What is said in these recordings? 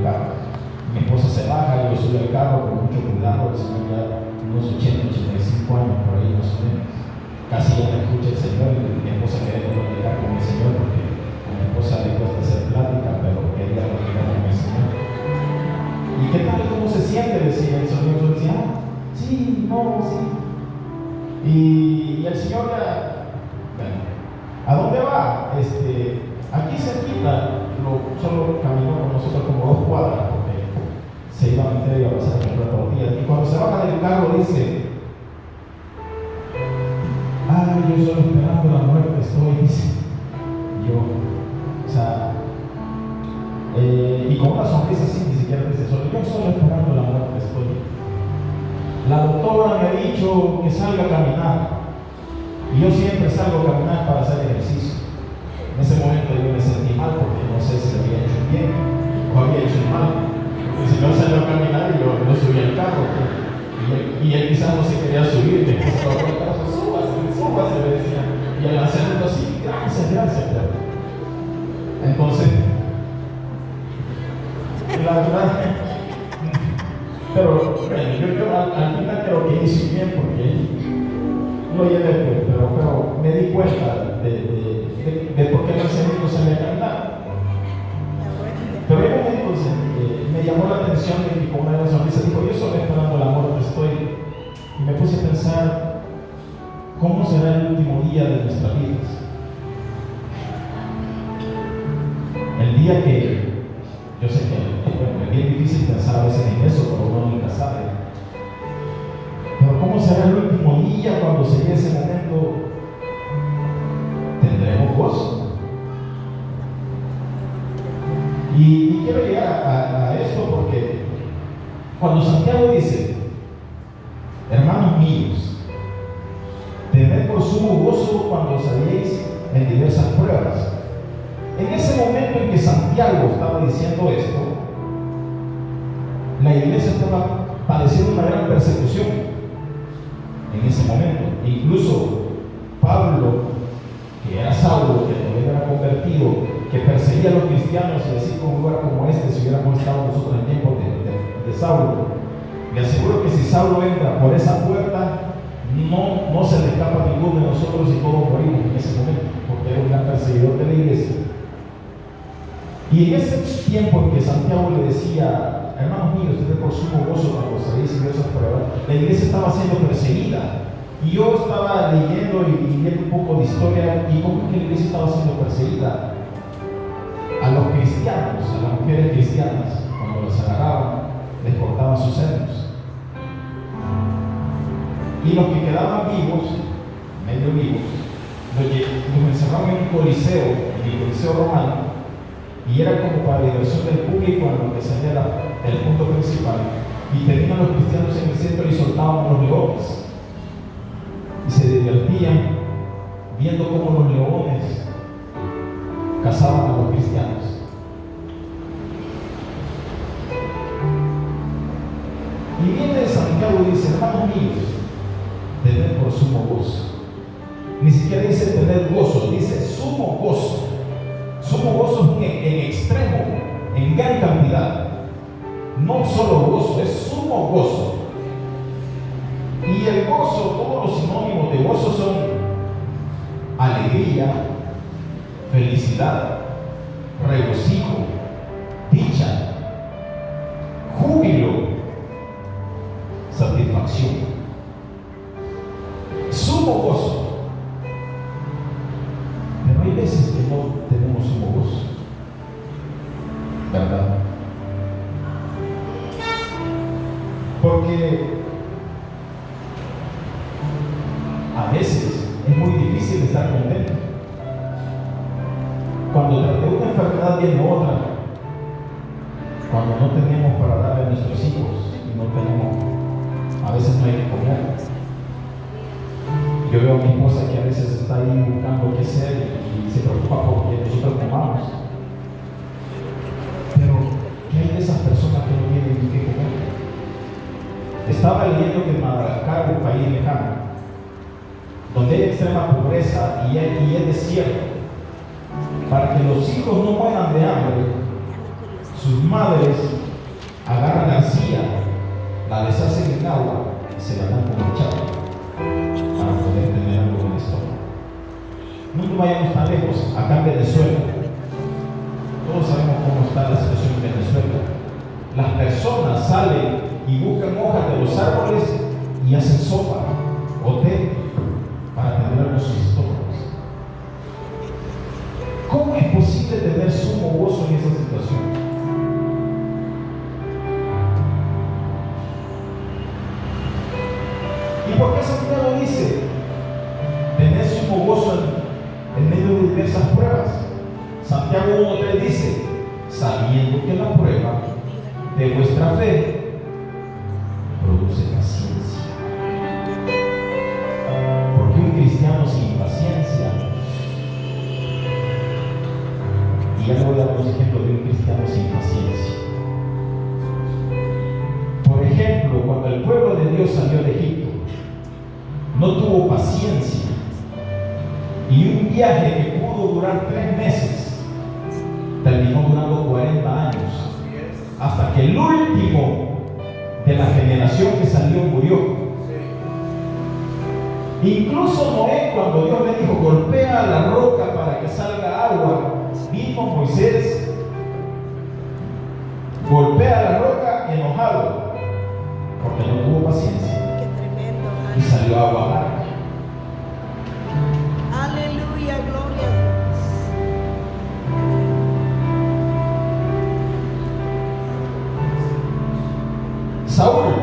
carro. Mi esposa se baja, yo subo al carro con mucho cuidado, el Señor ya unos 80, 85 años por ahí más o menos. Casi ya me escucha el Señor y mi esposa quería platicar con el Señor porque a mi esposa le cuesta hacer plática, pero quería platicar con el Señor. ¿Y qué tal? ¿Cómo se siente? Decía el Señor. Yo decía, sí, no, sí. Y el Señor, bueno, ¿a dónde va? Aquí cerquita, solo caminó con nosotros como 2 cuadras porque se iba a meter y a pasar a comprar tortillas. Y cuando se baja del carro dice, yo solo esperando la muerte estoy, dice. Yo, o sea, y con una sonrisa así, ni siquiera dice, yo solo esperando la muerte estoy. La doctora me ha dicho que salga a caminar. Y yo siempre salgo a caminar para hacer ejercicio. En ese momento yo me sentí mal porque no sé si lo había hecho bien o había hecho mal. El Señor salió a caminar y yo no subí al carro. Y él quizás no se quería subir, me puso a el carro, súbase, le decía. Y al hacerlo así, gracias. Entonces, la verdad, pero yo al final creo que hice bien porque lo llevé, pero me di cuenta de por qué el ancianito salía a caminar. Pero hay momentos me llamó la atención de que con una sonrisa dijo, yo solo esperando la muerte estoy. Y me puse a pensar, ¿cómo será el último día de nuestras vidas? El día que, yo sé que es bien difícil pensar a veces en eso, pero uno nunca sabe. Pero ¿cómo será el último día cuando se llegue ese momento? ¿Tendremos gozo? Y quiero llegar a esto porque cuando Santiago dice, hermanos míos, tened por sumo gozo cuando os halléis en diversas pruebas. En ese momento en que Santiago estaba diciendo esto, la iglesia estaba padeciendo una gran persecución. En ese momento, incluso Pablo, que era Saulo, que todavía era convertido, que perseguía a los cristianos, y así con un lugar como este, si hubiéramos estado nosotros en el tiempo de Saulo, le aseguro que si Saulo entra por esa puerta, no se le escapa a ninguno de nosotros y todos morimos en ese momento, porque era un gran perseguidor de la iglesia. Y en ese tiempo en que Santiago le decía, hermanos míos, tened por sumo gozo cuando os halléis en esas pruebas, la iglesia estaba siendo perseguida. Y yo estaba leyendo y viendo un poco de historia y cómo es que la iglesia estaba siendo perseguida. A los cristianos, a las mujeres cristianas, cuando las agarraban, les cortaban sus senos. Y los que quedaban vivos, medio vivos, los encerraban en un coliseo, en el coliseo romano, y era como para la diversión del público en lo que salía el punto principal. Y tenían a los cristianos en el centro y soltaban a los leones. Y se divertían viendo cómo los leones cazaban a los cristianos. Y viene Santiago y dice, hermanos míos, tened por sumo gozo. Ni siquiera dice tener gozo, dice sumo gozo. Sumo gozo en extremo, en gran cantidad. No solo gozo, es sumo gozo. Y el gozo, todos los sinónimos de gozo son alegría, felicidad, regocijo, dicha, júbilo, satisfacción. Sumo gozo. Pero hay veces que no tenemos sumo gozo, ¿verdad? Porque a veces es muy difícil estar contento. Cuando de una enfermedad viene otra, cuando no tenemos para darle a nuestros hijos y no tenemos, a veces no hay que comer. Yo veo a mi esposa que a veces está ahí buscando qué hacer y se preocupa porque nosotros comamos. Pero, ¿qué hay de esas personas que no tienen ni qué comer? Estaba leyendo que en Madagascar, un país lejano, donde hay extrema pobreza y es desierto, para que los hijos no mueran de hambre, sus madres agarran arcilla, la deshacen en agua y se la dan como chapa para poder tener algo en el estómago. No nos vayamos tan lejos, acá en Venezuela. Todos sabemos cómo está la situación en Venezuela. Las personas salen y buscan hojas de los árboles y hacen sopa o té para tener algo en sus estómagos. ¿Cómo es posible tener sumo gozo en esa situación? ¿Y por qué Santiago dice tener sumo gozo en medio de diversas pruebas? Santiago 1:3 dice, sabiendo que la prueba de vuestra fe produce paciencia. Porque un cristiano sin paciencia, y ya le voy a dar los ejemplos de un cristiano sin paciencia. Por ejemplo, cuando el pueblo de Dios salió de Egipto, no tuvo paciencia, y un viaje que pudo durar 3 meses terminó durando 40 años, hasta que el último de la generación que salió murió. Incluso Noé, cuando Dios le dijo golpea la roca para que salga agua, vino Moisés, golpea la roca enojado porque no tuvo paciencia y salió agua amarga. Aleluya, gloria a Dios. Saúl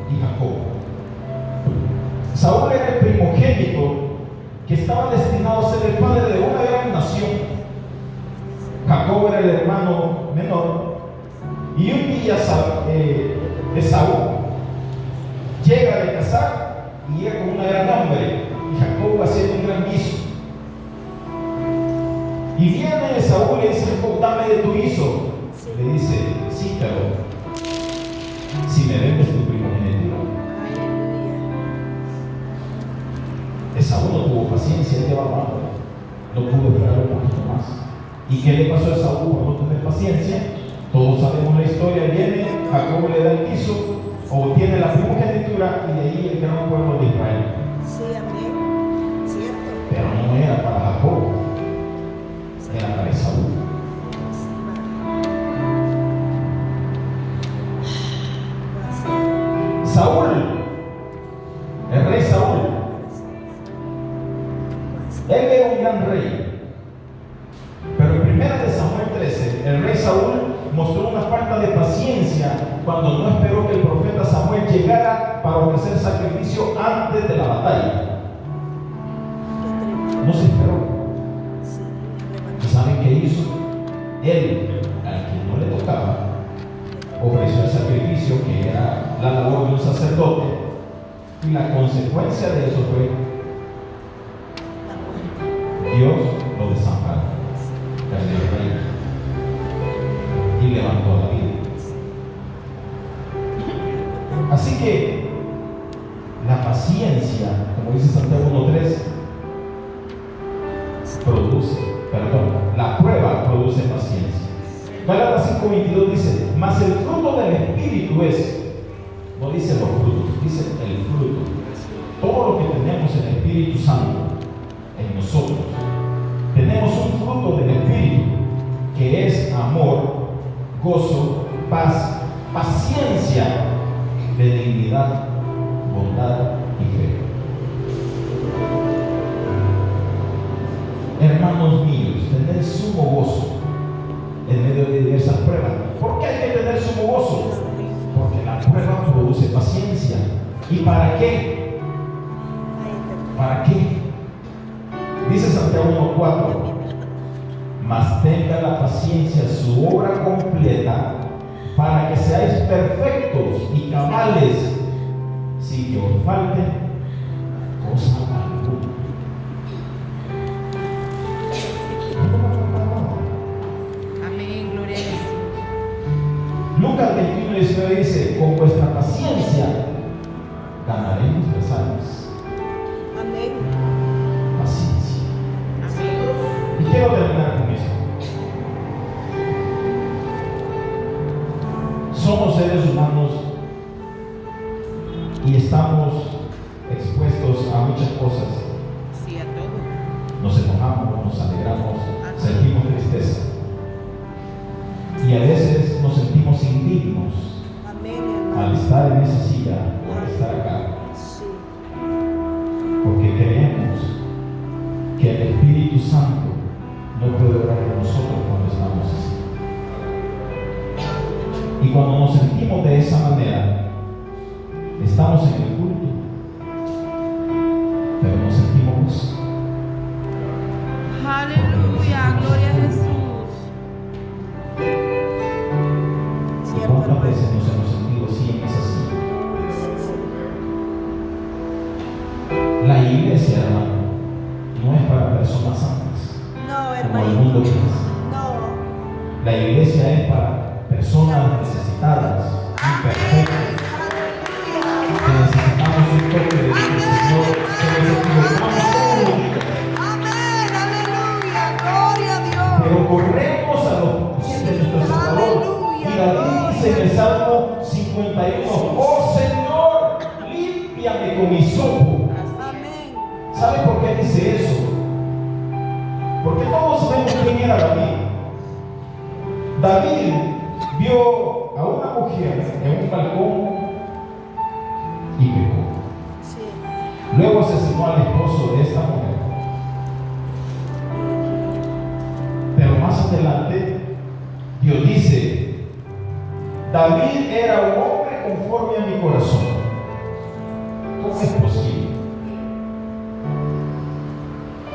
y Jacob. Saúl era el primogénito que estaba destinado a ser el padre de una gran nación. Jacob era el hermano menor. Y un día Esaú llega de cazar y llega con una gran hambre. Y Jacob va haciendo un gran guiso. Y viene Esaú y le dice: Jacob, dame de tu guiso. Le dice: sí, pero si me vendes tu primogenitura. Esaú no tuvo paciencia, él llevaba hambre, no pudo esperar un poquito más. ¿Y qué le pasó a Esaú por no tener paciencia? Todos sabemos la historia. Viene, Jacob le da el guiso, obtiene la primogenitura y de ahí el gran pueblo de Israel. Sí, amén. Cierto. Pero no era para Jacob, era para Esaú. Saúl, el rey Saúl, él era un gran rey, pero en 1 Samuel 13, el rey Saúl mostró una falta de paciencia cuando no esperó que el profeta Samuel llegara para ofrecer sacrificio antes de la batalla. No se esperó. ¿Y saben qué hizo? Él, al que no le tocaba, ofreció el sacrificio, que era la labor de un sacerdote, y la consecuencia de eso fue Dios lo desamparó, perdió el reino y levantó a David. Así que la paciencia, como dice Santiago 1:3, la prueba produce paciencia. Gálatas 5:22 dice: mas el fruto del Espíritu es, no dice los frutos, dice el fruto. Todo lo que tenemos en el Espíritu Santo en nosotros, tenemos un fruto del Espíritu que es amor, gozo, paz, paciencia, benignidad, bondad y fe. Hermanos míos, tener sumo gozo en medio de diversas pruebas. ¿Por qué hay que tener sumo gozo? Porque la prueba produce paciencia. ¿Y para qué? ¿Para qué? Dice Santiago 1:4: mas tenga la paciencia su obra completa, para que seáis perfectos y cabales, sin que os falte cosa alguna. Amén, gloria a Dios. Lucas 21:19 dice: con vuestra paciencia ganaremos las almas. Amén. Paciencia. Amén. Y quiero terminar con esto. somos seres humanos y estamos expuestos a muchas cosas. Sí, a todo. Nos enojamos, nos alegramos, sentimos tristeza. Y a veces nos sentimos indignos Amén, hermano. al estar en esa silla o al estar acá. Sí. Porque creemos que el Espíritu Santo no puede orar en nosotros cuando estamos así. Y cuando nos sentimos de esa manera, estamos en el culto, pero nos sentimos gozo. Aleluya, gloria a Jesús. ¿Y Cierto, cuántas hermano. veces nos hemos sentido así en esa silla? La iglesia, hermano, no es para personas santas, No, como el mundo hermanito. piensa. No. La iglesia es para personas necesitadas, imperfectas, que necesitamos un toque de Dios, Señor, que nos equivocamos todos los días, Amén, aleluya, gloria a Dios. pero corremos a los pies de nuestro Salvador. Y David dice en el Salmo 51, oh Señor, límpiame con hisopo. Amén. ¿Sabe por qué dice eso? Porque todos sabemos quién era David. David vio a una mujer en un balcón y pecó. Sí. Luego asesinó al esposo de esta mujer. Pero más adelante, Dios dice, David era un hombre conforme a mi corazón. ¿Cómo es posible?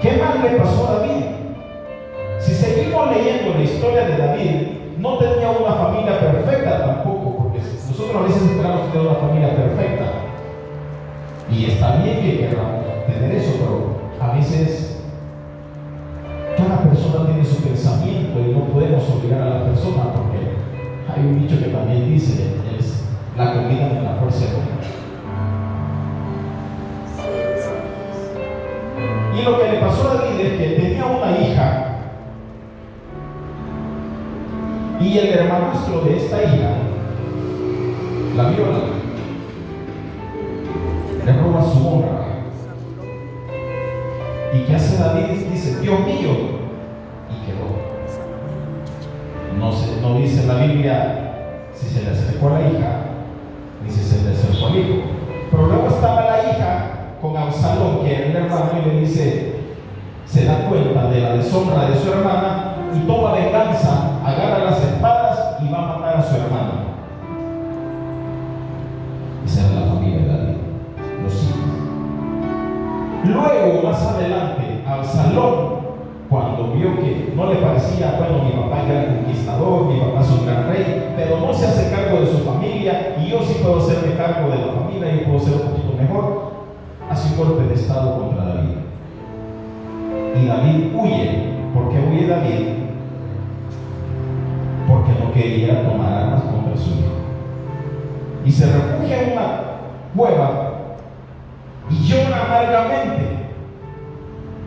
¿Qué más le pasó a David? Si seguimos leyendo la historia de David, no tenía una familia perfecta tampoco, porque nosotros a veces esperamos tener una familia perfecta. Y está bien que queramos tener eso, pero a veces cada persona tiene su pensamiento y no podemos obligar a la persona, porque hay un dicho que también dice, es la comida de la fuerza de comer. Y lo que le pasó a David es que tenía una hija y el hermanastro de esta hija la viola, le roba su honra. ¿Y qué hace David? Dice, Dios mío, y quedó. No dice la Biblia si se le acercó a la hija ni si se le acercó al hijo, pero luego estaba la hija con Absalón, que era el hermano, y le dice, se da cuenta de la deshonra de su hermana y toma venganza, agarra las espadas y va a matar a su hermano. Esa era la familia de David, los hijos. Luego, más adelante, Absalón, cuando vio que no le parecía, bueno, mi papá era el conquistador, mi papá es un gran rey, pero no se hace cargo de su familia y yo sí puedo hacerme cargo de la familia y puedo ser un poquito mejor, hace un golpe de estado contra David. Y David huye. ¿Por qué huye David? Porque no quería tomar armas contra su hijo. Y se refugia en una cueva y llora amargamente,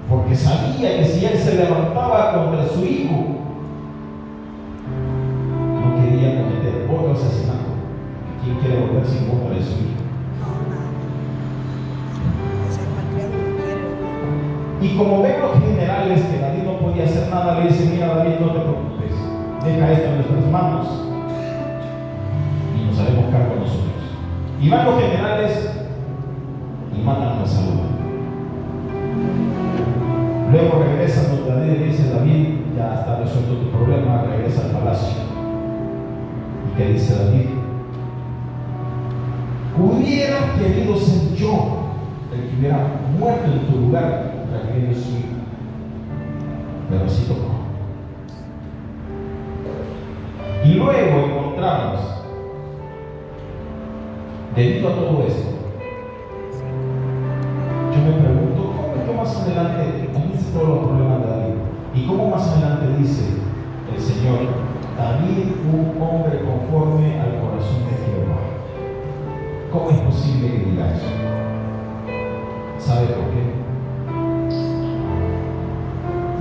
porque sabía que si él se levantaba contra su hijo, no quería cometer otro asesinato. ¿Quién quiere volverse en contra de su hijo? Y como ven los generales que David no podía hacer nada, le dicen, mira David, no te preocupes, deja esto en nuestras manos y nos haremos cargo nosotros. Y van los generales y matan a Saúl. Luego regresan los David y dice, David, ya está resuelto tu problema, regresa al palacio. ¿Y qué dice David? Hubiera querido ser yo el que hubiera muerto en tu lugar, refiriendo a su hijo, pero así tocó. Y luego encontramos, debido a todo esto, yo me pregunto, ¿cómo es que más adelante dice todos los problemas de David? ¿Y cómo más adelante dice el Señor, David, un hombre conforme al corazón de Jehová? ¿Cómo es posible que diga eso? ¿Sabe por qué?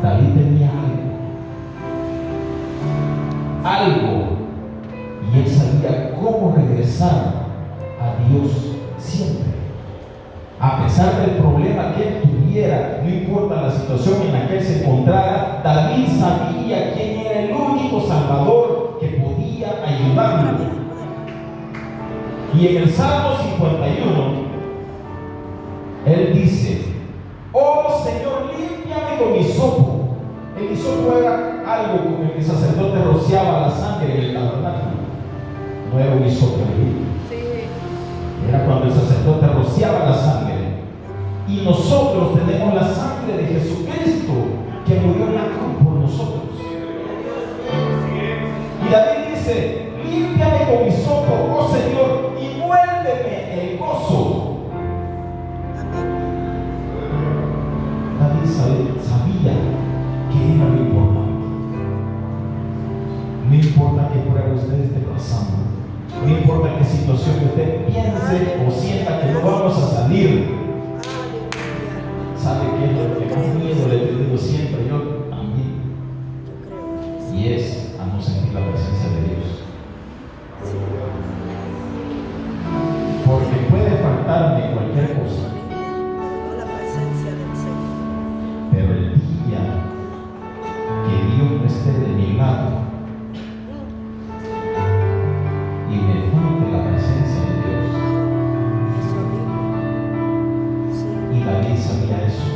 David tenía algo, y él sabía confesar a Dios siempre. A pesar del problema que él tuviera, no importa la situación en la que él se encontrara, David sabía quién era el único Salvador que podía ayudarlo. Y en el Salmo 51, él dice: oh Señor, límpiame con hisopo. El hisopo era algo con el que el sacerdote rociaba la sangre en el tabernáculo. No era un hisopo ahí. Era cuando el sacerdote rociaba la sangre. Y nosotros tenemos la sangre de Jesucristo que murió en la cruz por nosotros. Y David dice: límpiame con hisopo, oh Señor, y vuélveme el gozo. David sabía que era lo importante. No importa qué prueba usted esté pasando, no importa qué situación usted piense o sienta que no vamos a salir. ¿Sabe qué es lo que más miedo le he tenido siempre? Yo también. Y es a no sentir la presencia de Dios. Porque puede faltarme cualquier cosa, pero el día que Dios no esté de mi lado y me falte la presencia de Dios, y David sabía eso.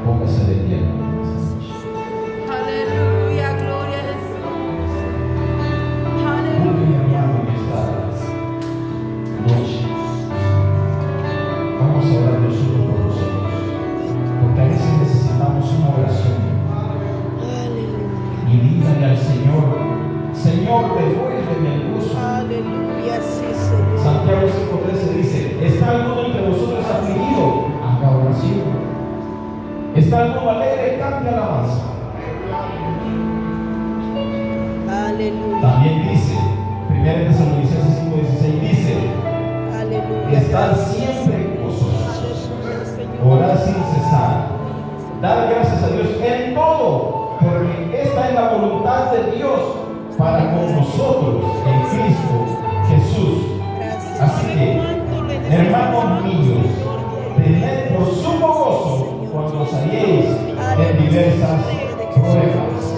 Póngase de pie esta noche. Aleluya, gloria a Jesús. Busque, mi hermano, en esta noche. Vamos a orar los unos por los otros, porque a veces necesitamos una oración. Y dígale al Señor: Señor, devuélveme el gozo. Aleluya, sí, Señor. Santiago 5:13 dice: ¿está alguno entre vosotros afligido? Haga oración. ¿Está alguno alegre? Cante alabanza. Aleluya. También dice 1 Tesalonicenses 5:16, dice: Aleluya. estar siempre gozosos, orar sin cesar, dar gracias a Dios en todo, porque esta es la voluntad de Dios para con nosotros en Cristo Jesús. Así que, hermanos míos, tened por sumo gozo cuando os halléis en diversas pruebas.